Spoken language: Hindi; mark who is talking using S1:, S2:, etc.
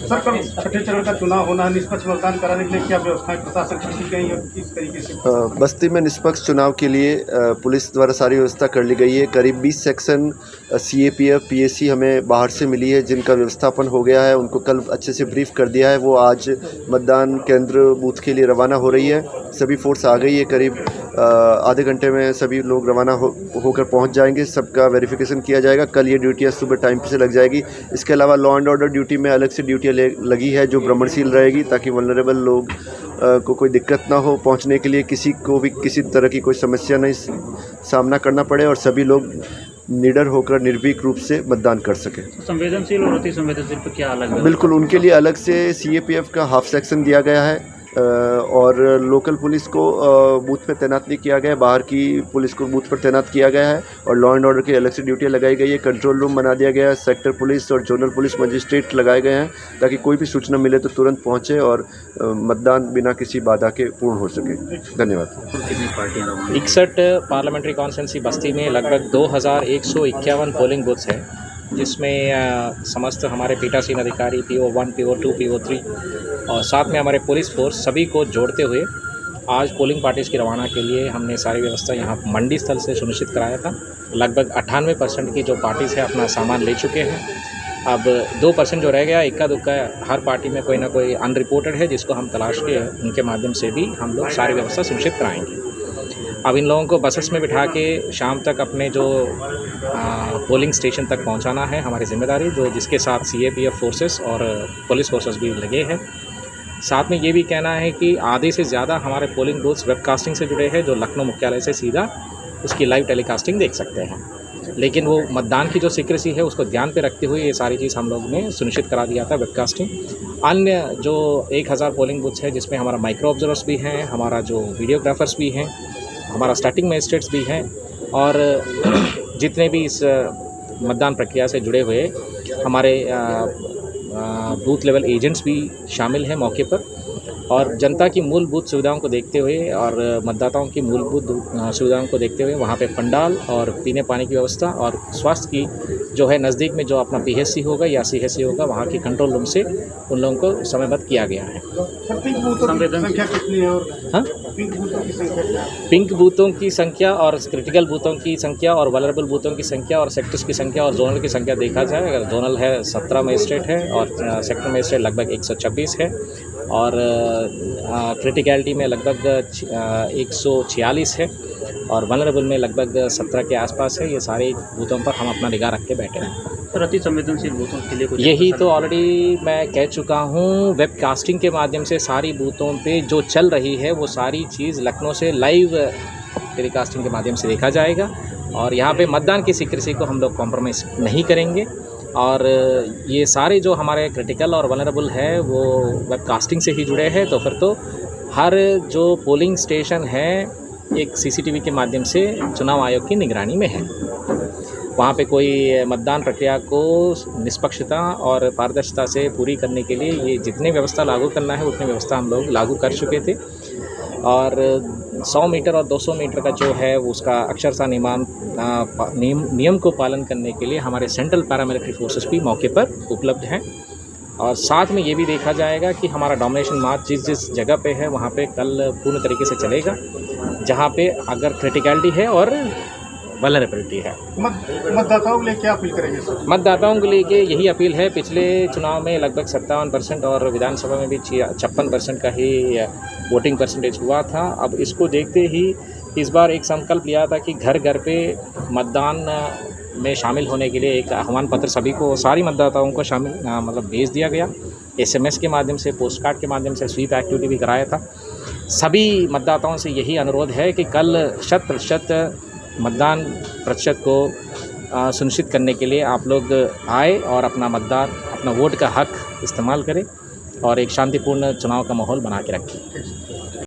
S1: सर, कल छठे चरण का चुनाव होना है, निष्पक्ष मतदान कराने के लिए क्या व्यवस्थाएं प्रशासन की गई है, किस तरीके से?
S2: बस्ती में निष्पक्ष चुनाव के लिए पुलिस द्वारा सारी व्यवस्था कर ली गई है। करीब 20 सेक्शन सीएपीएफ पीएसी हमें बाहर से मिली है, जिनका व्यवस्थापन हो गया है। उनको कल अच्छे से ब्रीफ कर दिया है। वो आज मतदान केंद्र बूथ के लिए रवाना हो रही है। सभी फोर्स आ गई है। करीब आधे घंटे में सभी लोग रवाना होकर पहुंच जाएंगे। सबका वेरिफिकेशन किया जाएगा। कल ये ड्यूटियाँ सुबह टाइम से लग जाएगी। इसके अलावा लॉ एंड ऑर्डर ड्यूटी में अलग से ड्यूटियाँ लगी है, जो भ्रमणशील रहेगी, ताकि वल्नरेबल लोग को कोई दिक्कत ना हो पहुंचने के लिए, किसी को भी किसी तरह की कोई समस्या नहीं सामना करना पड़े और सभी लोग निडर होकर निर्भीक रूप से मतदान कर सकें।
S3: संवेदनशील और अति संवेदनशील पर क्या अलग है?
S2: बिल्कुल, उनके लिए अलग से सीएपीएफ का हाफ सेक्शन दिया गया है और लोकल पुलिस को बूथ पर तैनात नहीं किया गया है। बाहर की पुलिस को बूथ पर तैनात किया गया है और लॉ एंड ऑर्डर की अलग से ड्यूटियाँ लगाई गई है। कंट्रोल रूम बना दिया गया है। सेक्टर पुलिस और जोनल पुलिस मजिस्ट्रेट लगाए गए हैं, ताकि कोई भी सूचना मिले तो तुरंत पहुँचे और मतदान बिना किसी बाधा के पूर्ण हो सके। धन्यवाद।
S3: कितनी पार्टियां रहा?
S4: 61 पार्लियामेंट्री कॉन्स्टिट्यूंसी बस्ती में लगभग 2151 पोलिंग बूथ्स हैं, जिसमें समस्त हमारे पीठासीन अधिकारी PO1, PO2, PO3 और साथ में हमारे पुलिस फोर्स सभी को जोड़ते हुए आज पोलिंग पार्टीज़ की रवाना के लिए हमने सारी व्यवस्था यहाँ मंडी स्थल से सुनिश्चित कराया था। लगभग 98% की जो पार्टीज़ है अपना सामान ले चुके हैं। अब 2% जो रह गया, इक्का दुक्का हर पार्टी में कोई ना कोई अनरिपोर्टेड है, जिसको हम तलाश के उनके माध्यम से भी हम लोग सारी व्यवस्था सुनिश्चित कराएंगे। अब इन लोगों को बसेस में बिठा के शाम तक अपने जो पोलिंग स्टेशन तक पहुंचाना है हमारी जिम्मेदारी, जो जिसके साथ सीएपीएफ फोर्सेस और पुलिस फोर्सेस भी लगे हैं। साथ में ये भी कहना है कि आधे से ज़्यादा हमारे पोलिंग बूथ्स वेबकास्टिंग से जुड़े हैं, जो लखनऊ मुख्यालय से सीधा उसकी लाइव टेलीकास्टिंग देख सकते हैं। लेकिन वो मतदान की जो सीक्रेसी है उसको ध्यान पे रखते हुए ये सारी चीज़ हम लोग ने सुनिश्चित करा दिया था, वेबकास्टिंग। अन्य जो 1000 पोलिंग बूथ्स है, जिसमें हमारा माइक्रो ऑब्जर्वर्स भी हैं, हमारा जो वीडियोग्राफर्स भी हैं, हमारा स्टार्टिंग मजिस्ट्रेट्स भी हैं और जितने भी इस मतदान प्रक्रिया से जुड़े हुए हमारे बूथ लेवल एजेंट्स भी शामिल हैं मौके पर। और जनता की मूलभूत सुविधाओं को देखते हुए और मतदाताओं की मूलभूत सुविधाओं को देखते हुए वहाँ पे पंडाल और पीने पानी की व्यवस्था और स्वास्थ्य की जो है नज़दीक में जो अपना PHC होगा या CHC होगा, वहाँ की कंट्रोल रूम से उन लोगों को समयबद्ध किया गया है।
S1: संख्या कितनी है और
S4: हाँ, पिंक बूथों की संख्या और क्रिटिकल बूथों की संख्या और वल्नरेबल बूथों की संख्या और सेक्टर्स की संख्या और जोनल की संख्या देखा जाए, अगर जोनल है 17 मजिस्ट्रेट है और सेक्टर मजिस्ट्रेट लगभग 126 है और क्रिटिकलिटी में लगभग 146 है और वल्नरेबल में लगभग 17 के आसपास है। ये सारे बूथों पर हम अपना निगाह रख के बैठे हैं।
S3: सर, अति संवेदनशील बूथों के लिए कुछ
S4: यही तो ऑलरेडी मैं कह चुका हूँ। वेबकास्टिंग के माध्यम से सारी बूथों पे जो चल रही है वो सारी चीज़ लखनऊ से लाइव टेलीकास्टिंग के माध्यम से देखा जाएगा और यहाँ पे मतदान की सीक्रेसी को हम लोग कॉम्प्रोमाइज़ नहीं करेंगे। और ये सारे जो हमारे क्रिटिकल और वल्नरेबल है वो वेबकास्टिंग से ही जुड़े हैं, तो फिर तो हर जो पोलिंग स्टेशन है एक CCTV के माध्यम से चुनाव आयोग की निगरानी में है। वहाँ पे कोई मतदान प्रक्रिया को निष्पक्षता और पारदर्शिता से पूरी करने के लिए ये जितने व्यवस्था लागू करना है उतनी व्यवस्था हम लोग लागू कर चुके थे। और 100 मीटर और 200 मीटर का जो है उसका अक्षरशः नियम को पालन करने के लिए हमारे सेंट्रल पैरामिलिट्री फोर्सेस भी मौके पर उपलब्ध हैं। और साथ में ये भी देखा जाएगा कि हमारा डोमिनेशन मार्च जिस जिस जगह पे है वहाँ पे कल पूर्ण तरीके से चलेगा, जहाँ पे अगर क्रिटिकलिटी है और वल्नरेबिलिटी है।
S1: मतदाताओं के लिए क्या अपील करेंगे सर?
S4: मतदाताओं के लिए यही अपील है, पिछले चुनाव में लगभग 57% और विधानसभा में भी 56% का ही वोटिंग परसेंटेज हुआ था। अब इसको देखते ही इस बार एक संकल्प लिया था कि घर घर पे मतदान में शामिल होने के लिए एक आह्वान पत्र सभी को, सारी मतदाताओं को शामिल मतलब भेज दिया गया। SMS के माध्यम से, पोस्ट कार्ड के माध्यम से स्वीप एक्टिविटी भी कराया था। सभी मतदाताओं से यही अनुरोध है कि कल 100% मतदान प्रतिशत को सुनिश्चित करने के लिए आप लोग आए और अपना मतदान, अपना वोट का हक इस्तेमाल करें और एक शांतिपूर्ण चुनाव का माहौल बना के रखें।